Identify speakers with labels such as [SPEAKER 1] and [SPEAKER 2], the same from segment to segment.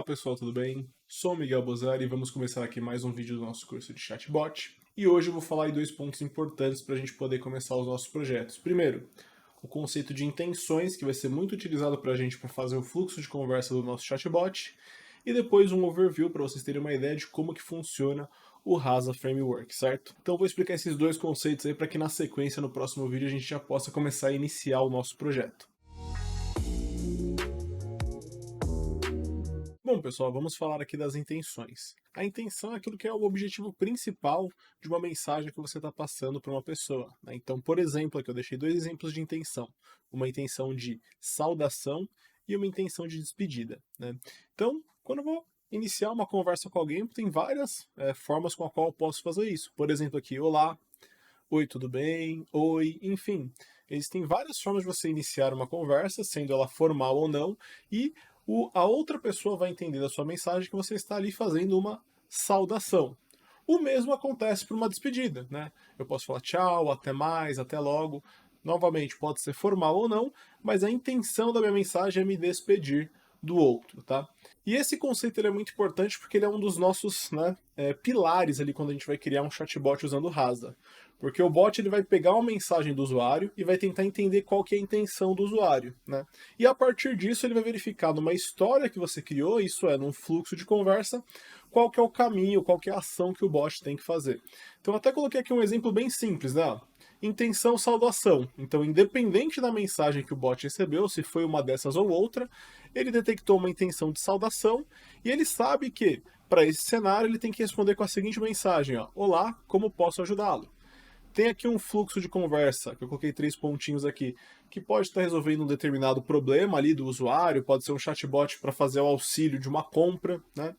[SPEAKER 1] pessoal, tudo bem? Sou o Miguel Bozari e vamos começar aqui mais um vídeo do nosso curso de chatbot. E hoje eu vou falar em dois pontos importantes para a gente poder começar os nossos projetos. Primeiro, o conceito de intenções, que vai ser muito utilizado para a gente para fazer o fluxo de conversa do nosso chatbot. E depois um overview para vocês terem uma ideia de como que funciona o Rasa Framework, certo? Então eu vou explicar esses dois conceitos aí para que na sequência, no próximo vídeo, a gente já possa começar a iniciar o nosso projeto. Bom, pessoal, vamos falar aqui das intenções. A intenção é aquilo que é o objetivo principal de uma mensagem que você está passando para uma pessoa, né? Então, por exemplo, aqui eu deixei dois exemplos de intenção. Uma intenção de saudação e uma intenção de despedida, né? Então, quando eu vou iniciar uma conversa com alguém, tem várias formas com a qual eu posso fazer isso. Por exemplo, aqui, olá, oi, tudo bem, oi, enfim. Existem várias formas de você iniciar uma conversa, sendo ela formal ou não, e a outra pessoa vai entender da sua mensagem que você está ali fazendo uma saudação. O mesmo acontece para uma despedida, né? Eu posso falar tchau, até mais, até logo. Novamente, pode ser formal ou não, mas a intenção da minha mensagem é me despedir do outro, tá? E esse conceito ele é muito importante porque ele é um dos nossos, né, pilares ali quando a gente vai criar um chatbot usando o Rasa. Porque o bot ele vai pegar uma mensagem do usuário e vai tentar entender qual que é a intenção do usuário, né? E a partir disso ele vai verificar numa história que você criou, isso é, num fluxo de conversa, qual que é o caminho, qual que é a ação que o bot tem que fazer. Então eu até coloquei aqui um exemplo bem simples, né? Intenção, saudação. Então, independente da mensagem que o bot recebeu, se foi uma dessas ou outra, ele detectou uma intenção de saudação e ele sabe que, para esse cenário, ele tem que responder com a seguinte mensagem, ó, olá, como posso ajudá-lo? Tem aqui um fluxo de conversa, que eu coloquei 3 pontinhos aqui, que pode estar resolvendo um determinado problema ali do usuário, pode ser um chatbot para fazer o auxílio de uma compra, né?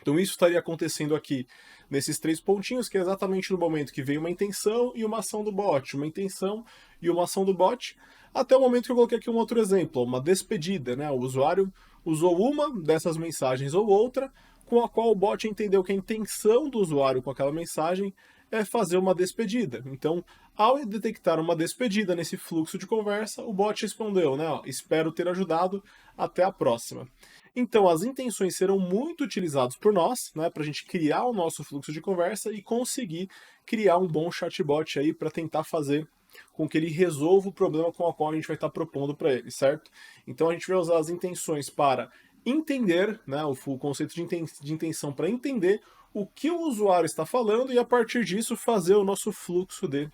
[SPEAKER 1] Então isso estaria acontecendo aqui nesses 3 pontinhos, que é exatamente no momento que veio uma intenção e uma ação do bot, uma intenção e uma ação do bot, até o momento que eu coloquei aqui um outro exemplo, uma despedida, né? O usuário usou uma dessas mensagens ou outra, com a qual o bot entendeu que a intenção do usuário com aquela mensagem é fazer uma despedida. Então, ao detectar uma despedida nesse fluxo de conversa, o bot respondeu, né? Ó, espero ter ajudado, até a próxima. Então, as intenções serão muito utilizadas por nós, né, para a gente criar o nosso fluxo de conversa e conseguir criar um bom chatbot aí para tentar fazer com que ele resolva o problema com o qual a gente vai estar propondo para ele, certo? Então, a gente vai usar as intenções para entender, né, o conceito de intenção para entender o que o usuário está falando e, a partir disso, fazer o nosso fluxo de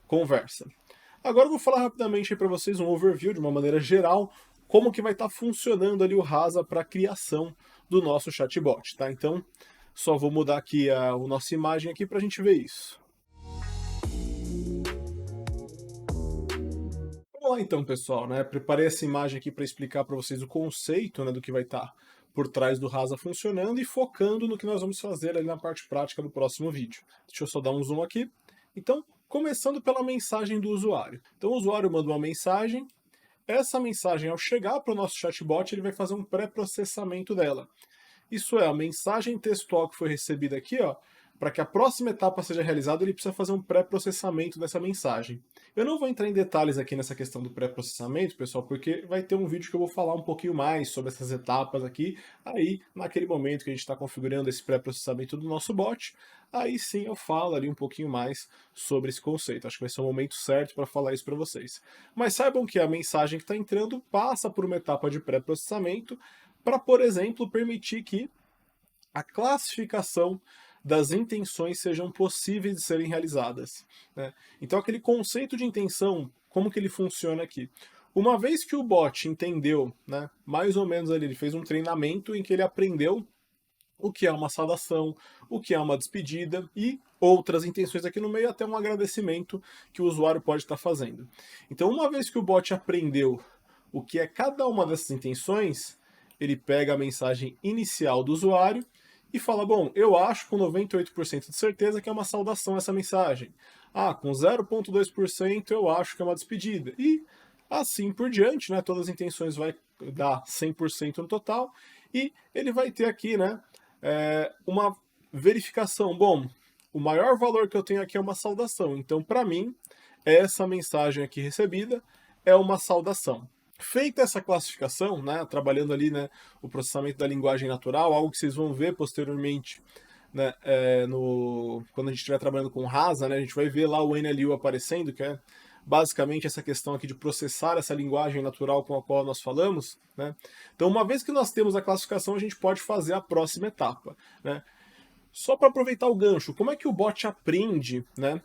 [SPEAKER 1] conversa. Agora eu vou falar rapidamente para vocês um overview, de uma maneira geral, como que vai estar funcionando ali o Rasa para a criação do nosso chatbot, tá? Então, só vou mudar aqui a nossa imagem aqui para a gente ver isso. Vamos lá então, pessoal, né? Preparei essa imagem aqui para explicar para vocês o conceito, né, do que vai estar por trás do Rasa funcionando e focando no que nós vamos fazer ali na parte prática do próximo vídeo. Deixa eu só dar um zoom aqui. Então, começando pela mensagem do usuário. Então, o usuário manda uma mensagem. Essa mensagem, ao chegar para o nosso chatbot, ele vai fazer um pré-processamento dela. Isso é, a mensagem textual que foi recebida aqui, ó, para que a próxima etapa seja realizada, ele precisa fazer um pré-processamento dessa mensagem. Eu não vou entrar em detalhes aqui nessa questão do pré-processamento, pessoal, porque vai ter um vídeo que eu vou falar um pouquinho mais sobre essas etapas aqui. Aí, naquele momento que a gente está configurando esse pré-processamento do nosso bot, aí sim eu falo ali um pouquinho mais sobre esse conceito. Acho que vai ser o momento certo para falar isso para vocês. Mas saibam que a mensagem que está entrando passa por uma etapa de pré-processamento para, por exemplo, permitir que a classificação das intenções sejam possíveis de serem realizadas, né? Então, aquele conceito de intenção, como que ele funciona aqui? Uma vez que o bot entendeu, né, mais ou menos ali, ele fez um treinamento em que ele aprendeu o que é uma saudação, o que é uma despedida e outras intenções aqui no meio, até um agradecimento que o usuário pode estar fazendo. Então, uma vez que o bot aprendeu o que é cada uma dessas intenções, ele pega a mensagem inicial do usuário e fala, bom, eu acho com 98% de certeza que é uma saudação essa mensagem. Ah, com 0,2% eu acho que é uma despedida. E assim por diante, né? Todas as intenções vai dar 100% no total e ele vai ter aqui, né, uma verificação. Bom, o maior valor que eu tenho aqui é uma saudação. Então, para mim, essa mensagem aqui recebida é uma saudação. Feita essa classificação, né, trabalhando ali, né, o processamento da linguagem natural, algo que vocês vão ver posteriormente, né, quando a gente estiver trabalhando com Rasa, né, a gente vai ver lá o NLU aparecendo, que é basicamente essa questão aqui de processar essa linguagem natural com a qual nós falamos, né. Então, uma vez que nós temos a classificação, a gente pode fazer a próxima etapa, né. Só para aproveitar o gancho, como é que o bot aprende, né,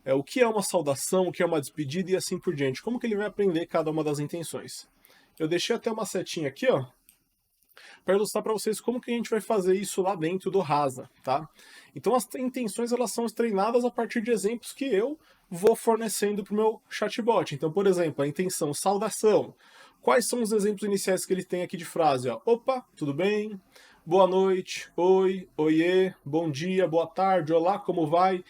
[SPEAKER 1] o que é uma saudação, o que é uma despedida e assim por diante. Como que ele vai aprender cada uma das intenções? Eu deixei até uma setinha aqui, ó, para ilustrar para vocês como que a gente vai fazer isso lá dentro do Rasa, tá? Então as intenções elas são treinadas a partir de exemplos que eu vou fornecendo para o meu chatbot. Então, por exemplo, a intenção saudação. Quais são os exemplos iniciais que ele tem aqui de frase? Ó? Opa, tudo bem? Boa noite, oi, oiê, bom dia, boa tarde, olá, como vai?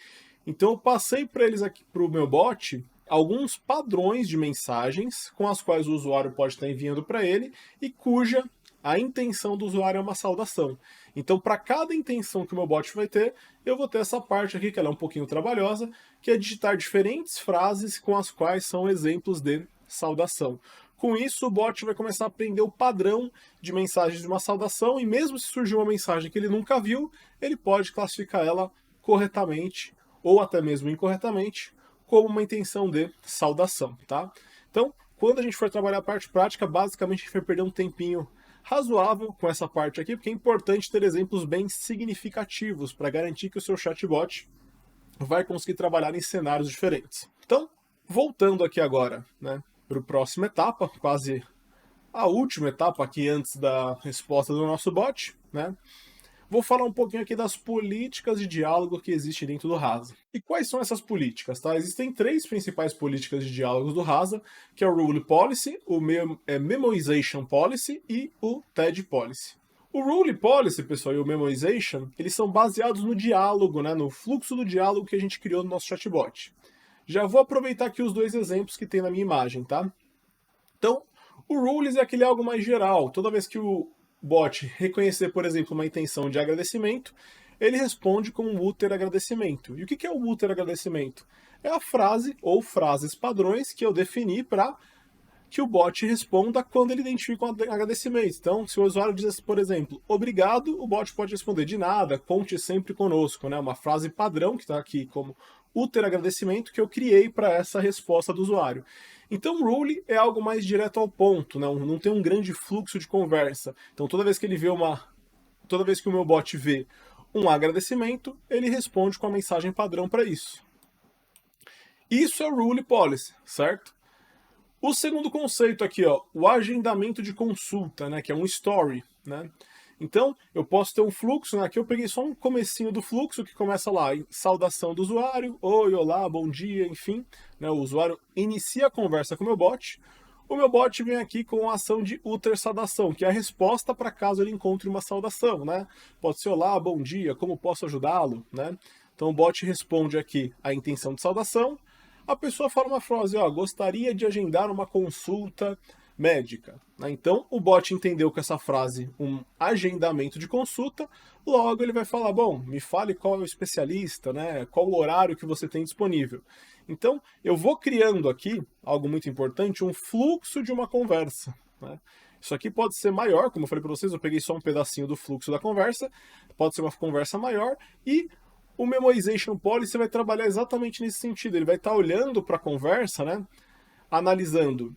[SPEAKER 1] Então eu passei para eles aqui para o meu bot alguns padrões de mensagens com as quais o usuário pode estar enviando para ele e cuja a intenção do usuário é uma saudação. Então, para cada intenção que o meu bot vai ter, eu vou ter essa parte aqui, que ela é um pouquinho trabalhosa, que é digitar diferentes frases com as quais são exemplos de saudação. Com isso, o bot vai começar a aprender o padrão de mensagens de uma saudação, e mesmo se surgir uma mensagem que ele nunca viu, ele pode classificar ela corretamente ou até mesmo incorretamente, como uma intenção de saudação, tá? Então, quando a gente for trabalhar a parte prática, basicamente a gente vai perder um tempinho razoável com essa parte aqui, porque é importante ter exemplos bem significativos para garantir que o seu chatbot vai conseguir trabalhar em cenários diferentes. Então, voltando aqui agora, né, para a próxima etapa, quase a última etapa aqui antes da resposta do nosso bot, né? Vou falar um pouquinho aqui das políticas de diálogo que existem dentro do Rasa. E quais são essas políticas? Tá? Existem três principais políticas de diálogos do Rasa, que é o Rule Policy, o Memoization Policy e o TED Policy. O Rule Policy, pessoal, e o Memoization, eles são baseados no diálogo, né, no fluxo do diálogo que a gente criou no nosso chatbot. Já vou aproveitar aqui os dois exemplos que tem na minha imagem, tá? Então, o Rules é aquele algo mais geral. Toda vez que o bot reconhecer, por exemplo, uma intenção de agradecimento, ele responde com um uter agradecimento. E o que é o uter agradecimento? É a frase ou frases padrões que eu defini para que o bot responda quando ele identifica um agradecimento. Então, se o usuário diz, por exemplo, obrigado, o bot pode responder de nada, conte sempre conosco, né? Uma frase padrão que está aqui como uter agradecimento que eu criei para essa resposta do usuário. Então, o Rule é algo mais direto ao ponto, não tem um grande fluxo de conversa. Então, toda vez que o meu bot vê um agradecimento, ele responde com a mensagem padrão para isso. Isso é o Rule Policy, certo? O segundo conceito aqui, ó, o agendamento de consulta, né, que é um story, né? Então, eu posso ter um fluxo, né? Aqui eu peguei só um comecinho do fluxo que começa lá, saudação do usuário, oi, olá, bom dia, enfim, né? O usuário inicia a conversa com o meu bot. O meu bot vem aqui com a ação de uter saudação, que é a resposta para caso ele encontre uma saudação, né? Pode ser olá, bom dia, como posso ajudá-lo, né? Então o bot responde aqui a intenção de saudação. A pessoa fala uma frase, ó, gostaria de agendar uma consulta médica. Né? Então, o bot entendeu com essa frase um agendamento de consulta, logo ele vai falar, bom, me fale qual é o especialista, né? Qual o horário que você tem disponível. Então, eu vou criando aqui, algo muito importante, um fluxo de uma conversa. Né? Isso aqui pode ser maior, como eu falei para vocês, eu peguei só um pedacinho do fluxo da conversa, pode ser uma conversa maior, e o Memoization Policy vai trabalhar exatamente nesse sentido. Ele vai estar olhando para a conversa, né, analisando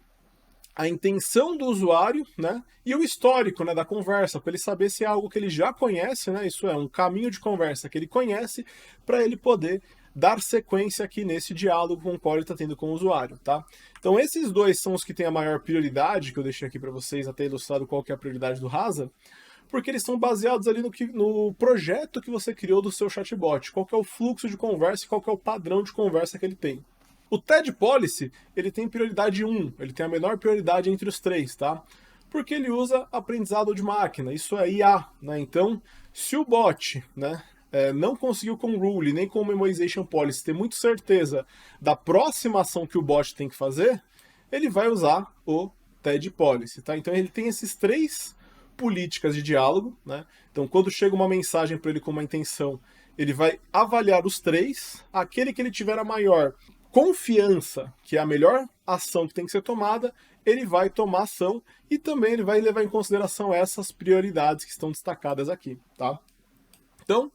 [SPEAKER 1] a intenção do usuário, né, e o histórico, né, da conversa, para ele saber se é algo que ele já conhece, né, isso é, um caminho de conversa que ele conhece, para ele poder dar sequência aqui nesse diálogo com o qual ele está tendo com o usuário, tá? Então esses dois são os que têm a maior prioridade, que eu deixei aqui para vocês até ilustrado qual que é a prioridade do Rasa, porque eles são baseados ali no projeto que você criou do seu chatbot, qual que é o fluxo de conversa e qual que é o padrão de conversa que ele tem. O TED Policy, ele tem prioridade 1, ele tem a menor prioridade entre os três, tá? Porque ele usa aprendizado de máquina, isso é IA, né? Então, se o bot, né, não conseguiu com o Rule, nem com o Memoization Policy ter muito certeza da próxima ação que o bot tem que fazer, ele vai usar o TED Policy, tá? Então ele tem esses três políticas de diálogo, né? Então, quando chega uma mensagem para ele com uma intenção, ele vai avaliar os três, aquele que ele tiver a maior confiança que é a melhor ação que tem que ser tomada, ele vai tomar ação e também ele vai levar em consideração essas prioridades que estão destacadas aqui, tá? Então,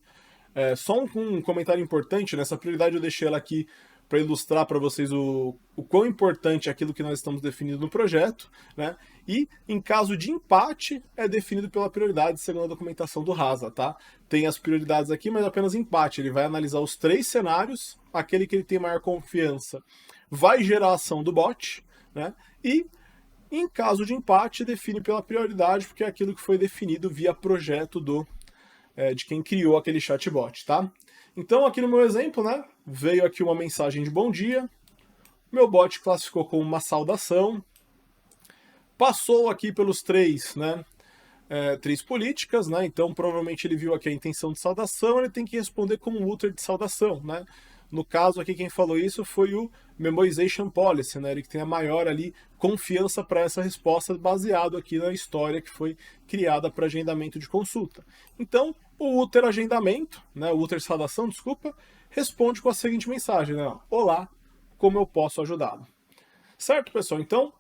[SPEAKER 1] só um comentário importante, nessa prioridade eu deixei ela aqui para ilustrar para vocês o quão importante é aquilo que nós estamos definindo no projeto, né? E em caso de empate, é definido pela prioridade segundo a documentação do Rasa, tá? Tem as prioridades aqui, mas apenas empate. Ele vai analisar os 3 cenários, aquele que ele tem maior confiança vai gerar a ação do bot, né? E em caso de empate, define pela prioridade, porque é aquilo que foi definido via projeto de quem criou aquele chatbot, tá? Então, aqui no meu exemplo, né, veio aqui uma mensagem de bom dia, meu bot classificou como uma saudação, passou aqui pelos 3, né, 3 políticas, né, então provavelmente ele viu aqui a intenção de saudação, ele tem que responder com um útero de saudação, né. No caso aqui, quem falou isso foi o Memoization Policy, né, ele que tem a maior ali confiança para essa resposta, baseado aqui na história que foi criada para agendamento de consulta. Então, o útero agendamento, né, o útero saudação, desculpa, responde com a seguinte mensagem, né, olá, como eu posso ajudá-lo? Certo, pessoal? Então,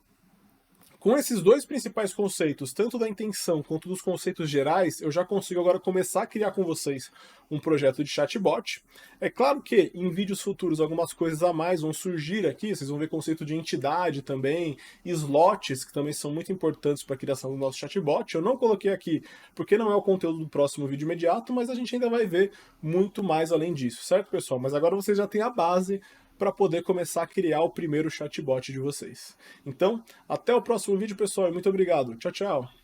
[SPEAKER 1] com esses 2 principais conceitos, tanto da intenção quanto dos conceitos gerais, eu já consigo agora começar a criar com vocês um projeto de chatbot. É claro que em vídeos futuros algumas coisas a mais vão surgir aqui, vocês vão ver conceito de entidade também, slots, que também são muito importantes para a criação do nosso chatbot. Eu não coloquei aqui porque não é o conteúdo do próximo vídeo imediato, mas a gente ainda vai ver muito mais além disso, certo, pessoal? Mas agora vocês já têm a base para poder começar a criar o primeiro chatbot de vocês. Então, até o próximo vídeo, pessoal, e muito obrigado. Tchau, tchau!